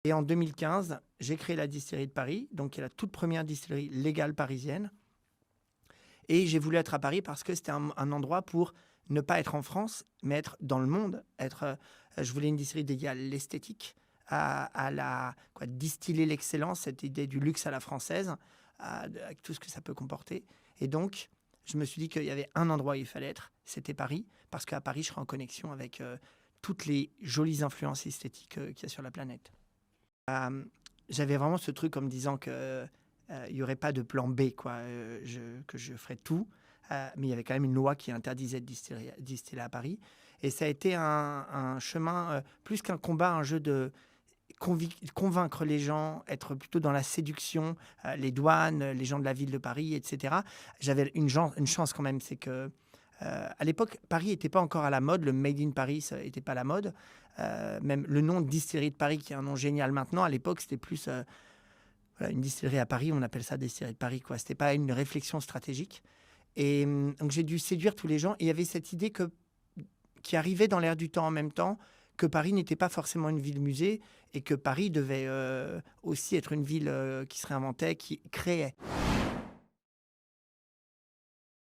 Et en 2015, j'ai créé la distillerie de Paris, donc qui est la toute première distillerie légale parisienne. Et j'ai voulu être à Paris parce que c'était un endroit pour ne pas être en France, mais être dans le monde. Je voulais une distillerie dédiée à l'esthétique, distiller l'excellence, cette idée du luxe à la française, avec tout ce que ça peut comporter. Et donc, je me suis dit qu'il y avait un endroit où il fallait être, c'était Paris, parce qu'à Paris, je serai en connexion avec toutes les jolies influences esthétiques qu'il y a sur la planète. J'avais vraiment ce truc en me disant que il n'y aurait pas de plan B, quoi. Que je ferais tout. Mais il y avait quand même une loi qui interdisait de distiller à Paris. Et ça a été un chemin, plus qu'un combat, un jeu de convaincre les gens, être plutôt dans la séduction, les douanes, les gens de la ville de Paris, etc. J'avais une chance quand même, c'est que à l'époque, Paris n'était pas encore à la mode, le Made in Paris n'était pas à la mode. Même le nom de distillerie de Paris, qui est un nom génial maintenant, à l'époque, c'était plus voilà, une distillerie à Paris, on appelle ça distillerie de Paris. Ce n'était pas une réflexion stratégique. Et donc, j'ai dû séduire tous les gens. Et il y avait cette idée qui arrivait dans l'air du temps en même temps, que Paris n'était pas forcément une ville-musée et que Paris devait aussi être une ville qui se réinventait, qui créait.